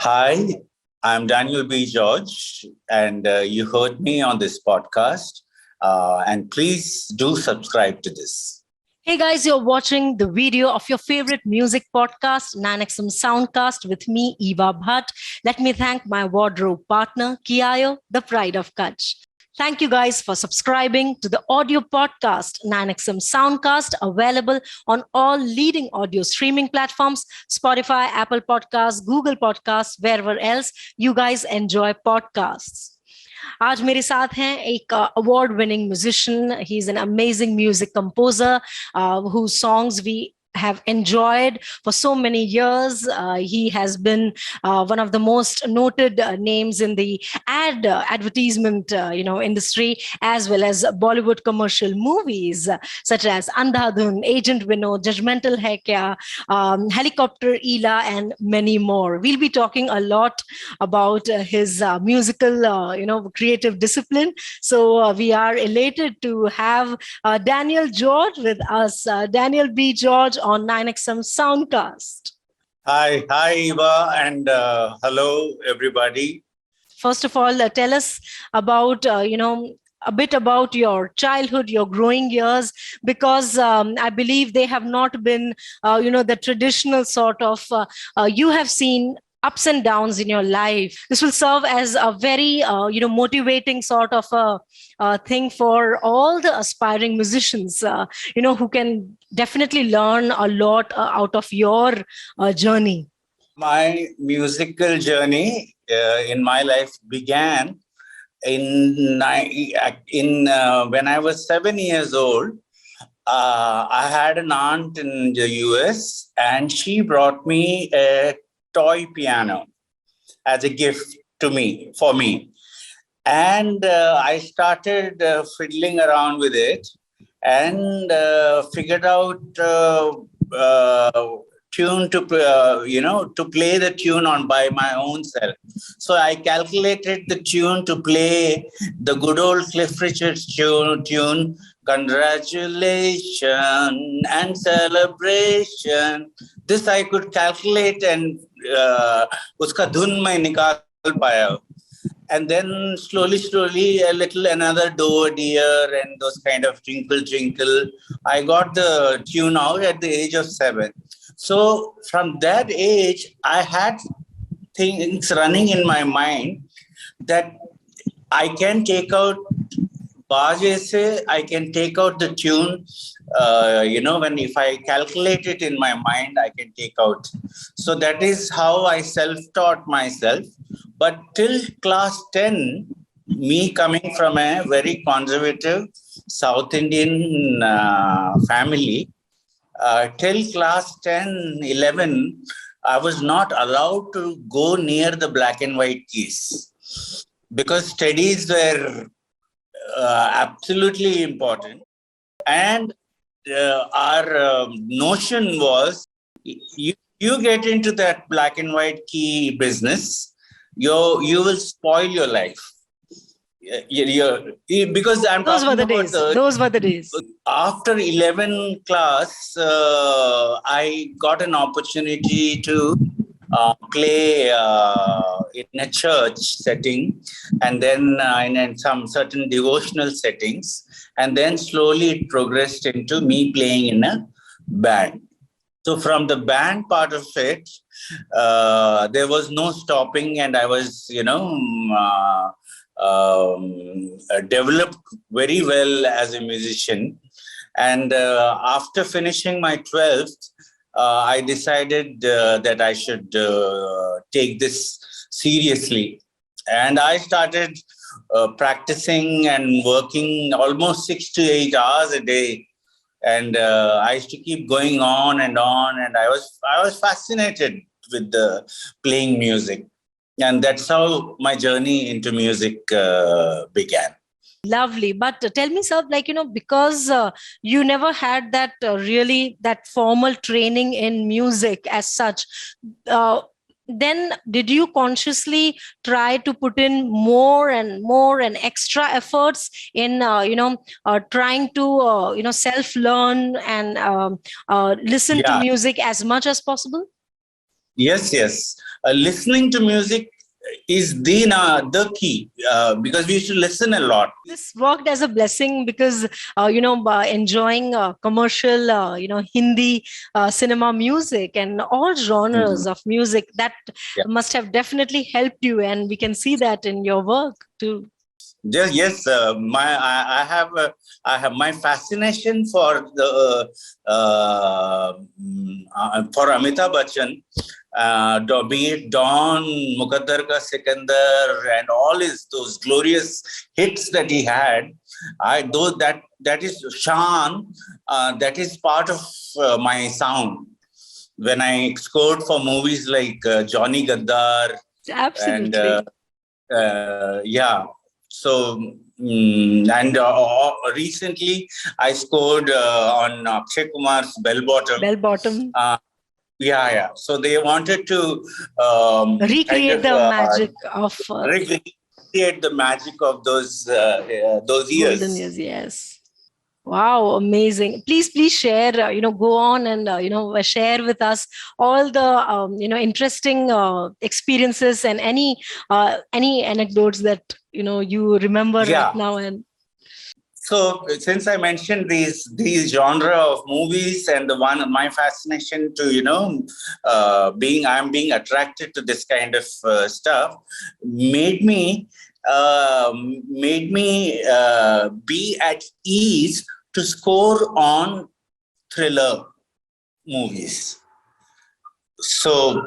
Hi, I'm Daniel B. George, and you heard me on this podcast. And please do subscribe to this. Hey guys, you're watching the video of your favorite music podcast, 9XM SoundCast, with me, Eva Bhatt. Let me thank my wardrobe partner, Kiayo, the pride of Kutch. Thank you guys for subscribing to the audio podcast 9XM Soundcast, available on all leading audio streaming platforms, Spotify, Apple Podcasts, Google Podcasts, wherever else you guys enjoy podcasts. आज मेरे साथ हैं एक award winning musician. He's an amazing music composer whose songs we have enjoyed for so many years. He has been one of the most noted names in the advertisement industry, as well as Bollywood commercial movies such as Andhadhun, Agent Vinod, Judgementall Hai Kya, Helicopter, Eela, and many more. We'll be talking a lot about his musical, creative discipline. So we are elated to have Daniel George with us. Daniel B. George on 9XM Soundcast. Hi, Eva, and hello, everybody. First of all, tell us about, a bit about your childhood, your growing years, because I believe they have not been, the traditional sort of, you have seen ups and downs in your life. This will serve as a very, motivating sort of a thing for all the aspiring musicians, who can definitely learn a lot out of your journey. My musical journey in my life began when I was 7 years old. I had an aunt in the US, and she brought me a toy piano as a gift for me. And I started fiddling around with it and figured out tune to play the tune by my own self. So I calculated the tune to play the good old Cliff Richard's tune, Congratulations and Celebration. This I could calculate and uska dhun mein nikal paya. And then slowly, a little another do, dear, and those kind of twinkle, twinkle. I got the tune out at the age of 7. So from that age, I had things running in my mind that I can take out baaje se, I can take out the tune. If I calculate it in my mind, I can take out. So that is how I self-taught myself. But till class 10, me coming from a very conservative South Indian family, till class 10, 11, I was not allowed to go near the black and white keys because studies were absolutely important. And our notion was, you get into that black and white key business, you will spoil your life. Because I'm those talking were the about days. Those were the days. After 11 class, I got an opportunity to play in a church setting, and then in some certain devotional settings, and then slowly it progressed into me playing in a band. So from the band part of it, there was no stopping, and I was, developed very well as a musician. And after finishing my 12th, I decided that I should take this seriously. And I started practicing and working almost 6 to 8 hours a day. And I used to keep going on, and I was fascinated with the playing music. And that's how my journey into music began. Lovely. But tell me, sir, because you never had that that formal training in music as such, then did you consciously try to put in more and extra efforts in trying to self-learn and listen to music as much as possible? Yes, yes. Listening to music is the key because we should listen a lot. This worked as a blessing because, enjoying commercial, Hindi cinema music and all Mhm. genres of music, that Yeah. must have definitely helped you. And we can see that in your work too. Yes. I have my fascination for the for Amitabh Bachchan, be it Dawn, Mukaddar Ka Sikandar, and all those glorious hits that he had. That is Shan. That is part of my sound. When I scored for movies like Johnny Gaddar and Absolutely. yeah. So and recently I scored on Akshay Kumar's Bell Bottom. Bell bottom. Yeah. So they wanted to kind Recreate of the magic of recreate the magic of those golden years. years. Yes. Wow, amazing. Please share, go on and, share with us all the, interesting experiences and any anecdotes that, you remember right Yeah. now. And So since I mentioned these genre of movies and the one my fascination to I'm being attracted to this kind of stuff made me be at ease to score on thriller movies. So,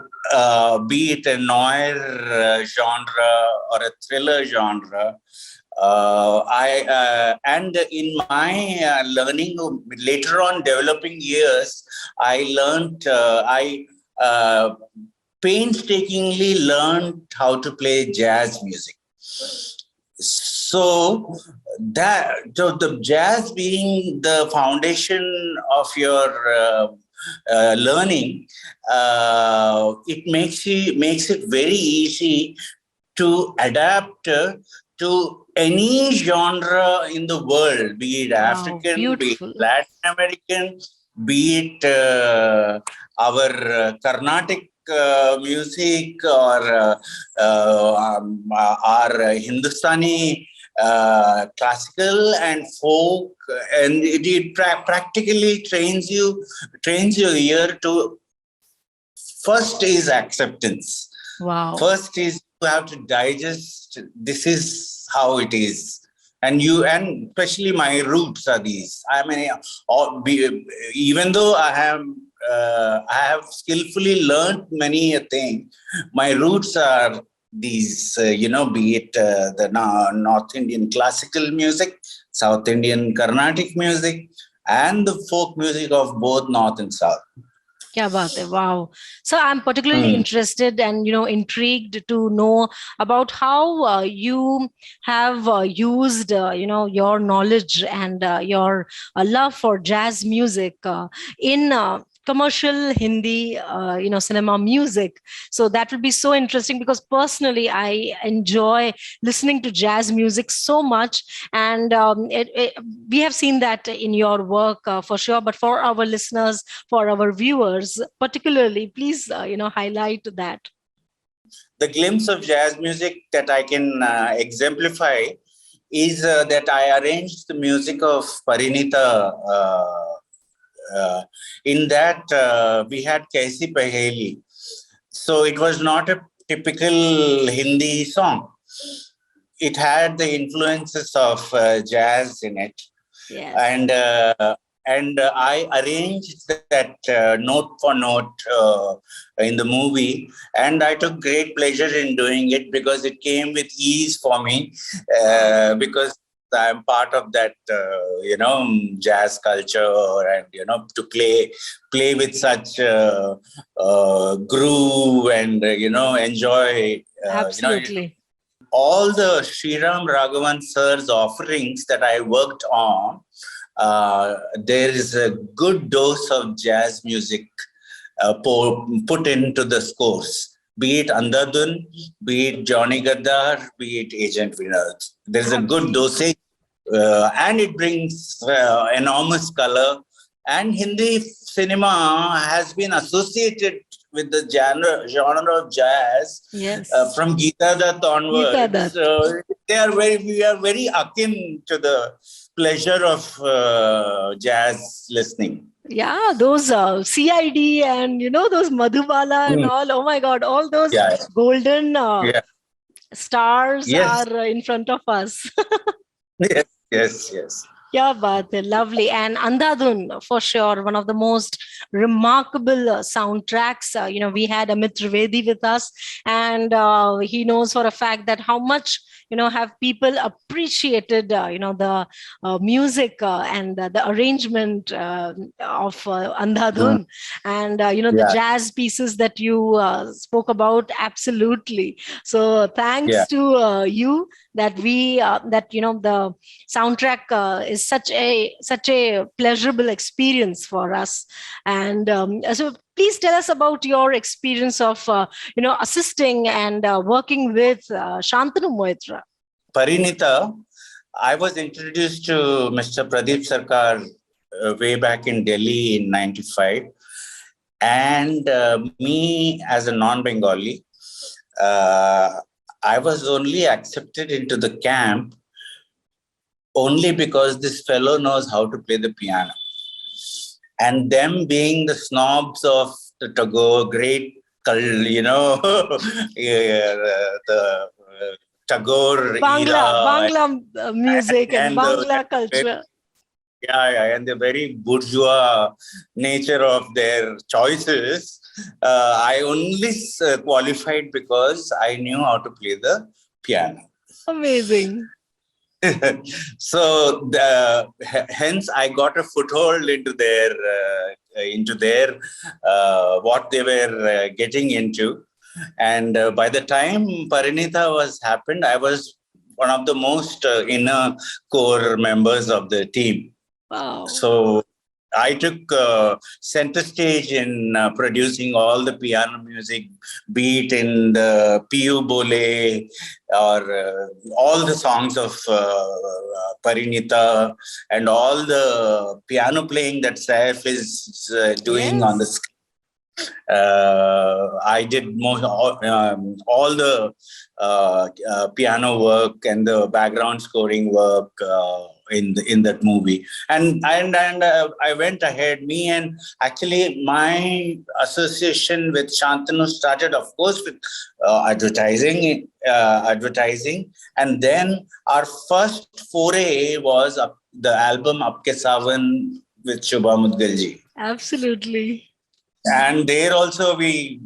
be it a noir genre or a thriller genre, and in my learning later on, developing years, I painstakingly learned how to play jazz music. So the jazz being the foundation of your learning, it makes it very easy to adapt to any genre in the world, be it wow, African, be it beautiful. Latin American, be it our Carnatic music or our Hindustani classical and folk, and it practically trains your ear to. First is acceptance. Wow. First is you have to digest. This is how it is, and especially my roots are these. I mean, even though I have skillfully learned many a thing, my roots are these. Be it the North Indian classical music, South Indian Carnatic music, and the folk music of both North and South. Kya baat hai. Wow. So I'm particularly interested and, intrigued to know about how you have used, your knowledge and your love for jazz music in commercial Hindi, cinema music. So that will be so interesting because personally, I enjoy listening to jazz music so much. And we have seen that in your work for sure. But for our listeners, for our viewers, particularly, please, highlight that. The glimpse of jazz music that I can exemplify is that I arranged the music of Parineeta. In that, we had Kaisi Paheli. So it was not a typical Hindi song. It had the influences of jazz in it. Yes. And I arranged that note for note in the movie, and I took great pleasure in doing it because it came with ease for me because I'm part of that, jazz culture, and to play with such groove and enjoy. Absolutely. All the Sriram Raghavan sir's offerings that I worked on, there is a good dose of jazz music put into the scores. Be it Andhadhun, be it Johnny Gaddar, be it Agent Vinod. There's a good dosage, and it brings enormous color. And Hindi cinema has been associated with the genre of jazz, Yes. from Geeta Dutt onwards. Geeta Dutt. We are very akin to the pleasure of jazz listening. Yeah, those CID and those Madhubala and all. Oh my God, all those golden stars are in front of us. Yes. Yeah, but lovely. And Andhadhun, for sure, one of the most remarkable soundtracks. We had Amit Trivedi with us, and he knows for a fact that how much have people appreciated the music and the arrangement of Andhadhun, and the jazz pieces that you spoke about. Absolutely. So thanks to you that the soundtrack is such a pleasurable experience for us. And so please tell us about your experience of assisting and working with Shantanu Moitra. Parineeta, I was introduced to Mr. Pradeep Sarkar way back in Delhi in 95. And me as a non-Bengali, I was only accepted into the camp only because this fellow knows how to play the piano. And them being the snobs of the Tagore, great, the Tagore Bangla music and Bangla culture. And the very bourgeois nature of their choices. I only qualified because I knew how to play the piano. Amazing. So hence I got a foothold into their what they were getting into. And by the time Parineeta happened, I was one of the most inner core members of the team. Wow. So I took center stage in producing all the piano music, be it in the Piyu Bole or all the songs of Parineeta and all the piano playing that Saif is doing on the screen. I did all the piano work and the background scoring work in that movie, and I went ahead. Me and actually my association with Shantanu started, of course, with advertising, and then our first foray was the album Apke Sawan with Shubha Mudgal ji. Absolutely. And there also we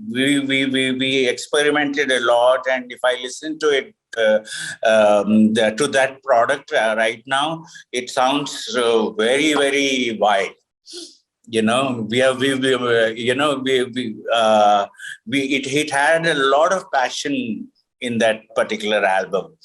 experimented a lot, and if I listen to it to that product right now, it sounds very, very wild. It had a lot of passion in that particular album.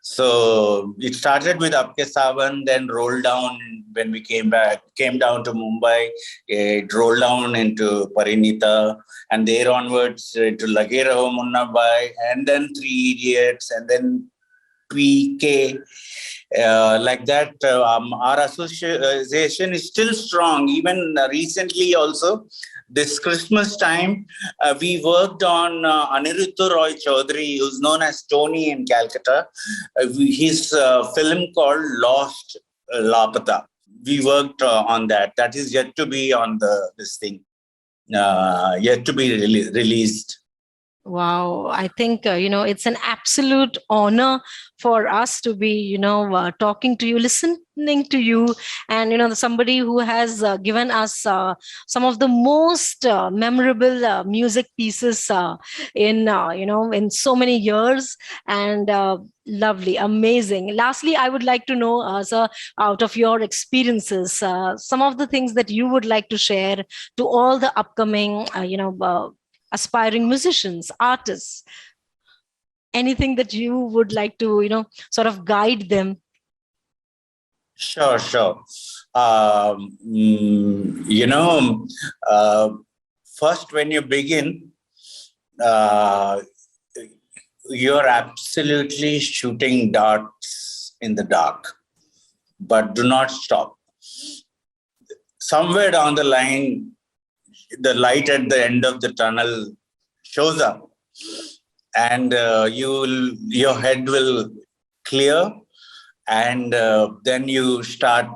So it started with Apke Sawan, then rolled down when we came down to Mumbai. It rolled down into Parineeta, and there onwards to Lage Raho Munnabhai, and then Three Idiots, and then PK. Like that, our association is still strong. Even recently also, this Christmas time, we worked on Aniruddha Roy Chaudhary, who's known as Tony in Calcutta. His film called Lost Lapata. We worked on that. That is yet to be on this thing, yet to be released. Wow. I think, it's an absolute honor for us to be, talking to you, listening to you, and, somebody who has given us some of the most memorable music pieces in so many years. And lovely, amazing. Lastly, I would like to know, sir, out of your experiences, some of the things that you would like to share to all the upcoming, aspiring musicians, artists, anything that you would like to, sort of guide them. Sure. First, when you begin, you're absolutely shooting darts in the dark, but do not stop. Somewhere down the line, the light at the end of the tunnel shows up, and your head will clear, and then you start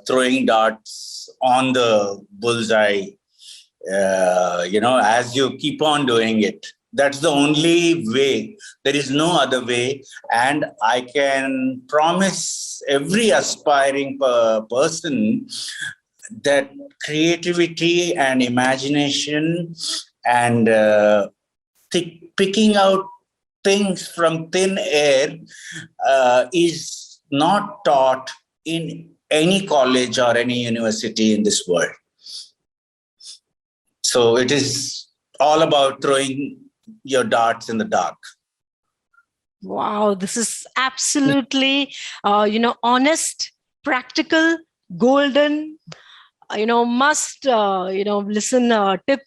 throwing darts on the bullseye, as you keep on doing it. That's the only way. There is no other way. And I can promise every aspiring person that creativity and imagination and picking out things from thin air is not taught in any college or any university in this world. So it is all about throwing your darts in the dark. Wow, this is absolutely, honest, practical, golden, must, listen tip,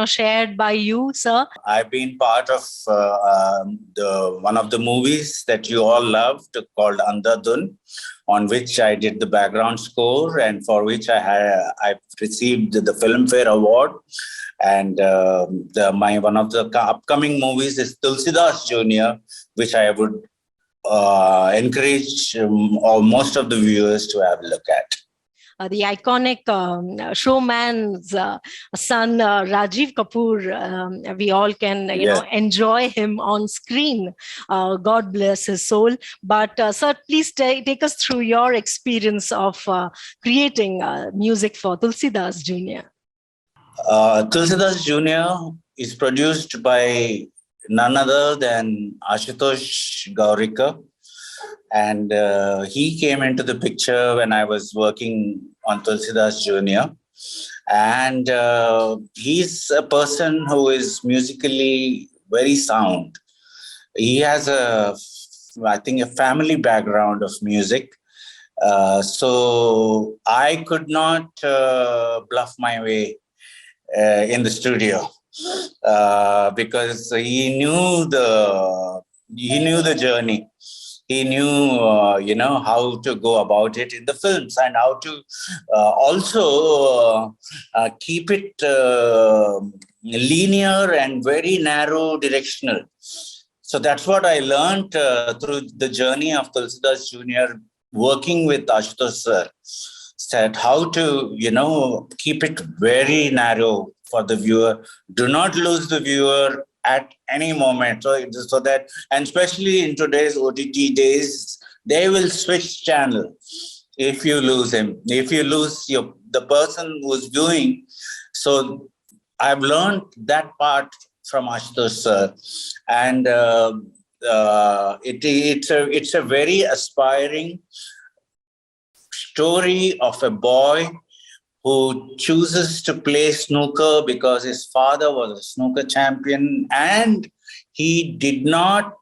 shared by you, sir. I've been part of one of the movies that you all loved called Andhadhun, on which I did the background score and for which I've received the Filmfare Award. And one of the upcoming movies is Toolsidas Junior, which I would encourage most of the viewers to have a look at. The iconic showman's son, Rajiv Kapoor, we all can, enjoy him on screen. God bless his soul. But sir, please take us through your experience of creating music for Toolsidas Junior. Toolsidas Junior is produced by none other than Ashutosh Gowariker. And he came into the picture when I was working on Toolsidas Junior. And he's a person who is musically very sound. He has a family background of music. So I could not bluff my way in the studio because he knew the journey. He knew, how to go about it in the films and how to also keep it linear and very narrow directional. So that's what I learned through the journey of Toolsidas Junior, working with Ashutosh sir, said how to, keep it very narrow for the viewer. Do not lose the viewer at any moment. So that, and especially in today's OTT days, they will switch channel if you lose him, if you lose the person who's viewing. So I've learned that part from Ashutosh sir. And it's a very aspiring story of a boy who chooses to play snooker because his father was a snooker champion and he did not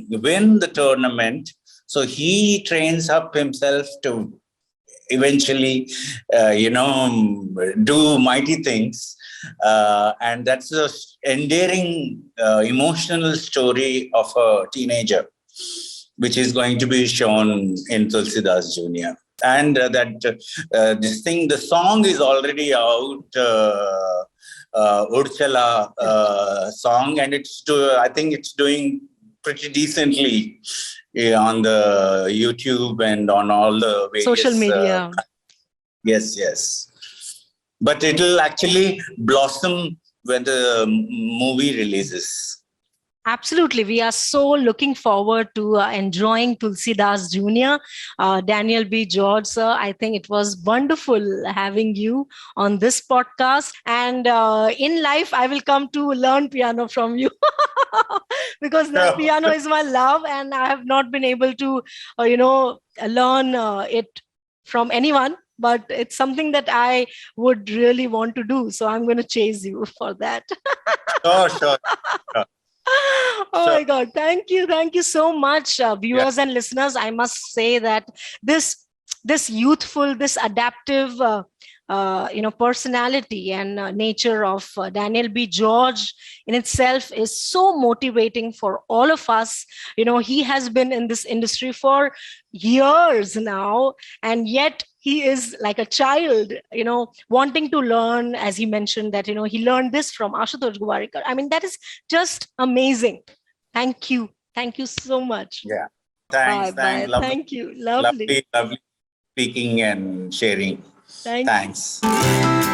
win the tournament. So he trains up himself to eventually, do mighty things. And that's an endearing, emotional story of a teenager, which is going to be shown in Toolsidas Junior. And the song is already out, Urchala song, and I think it's doing pretty decently on the YouTube and on all the various social media. Yes. But it will actually blossom when the movie releases. Absolutely. We are so looking forward to enjoying Toolsidas Junior. Daniel B. George, sir, I think it was wonderful having you on this podcast. And in life, I will come to learn piano from you because the piano is my love and I have not been able to, learn it from anyone. But it's something that I would really want to do. So I'm going to chase you for that. Sure. Oh my God. Thank you so much, viewers and listeners. I must say that this youthful, this adaptive, personality and nature of Daniel B. George in itself is so motivating for all of us. He has been in this industry for years now, and yet he is like a child, wanting to learn, as he mentioned that, he learned this from Ashutosh Gowariker. I mean, that is just amazing. Thank you. Thank you so much. Yeah. Bye Thanks. bye. Lovely, Thank you. Lovely. lovely speaking and sharing. Thank you. Thanks.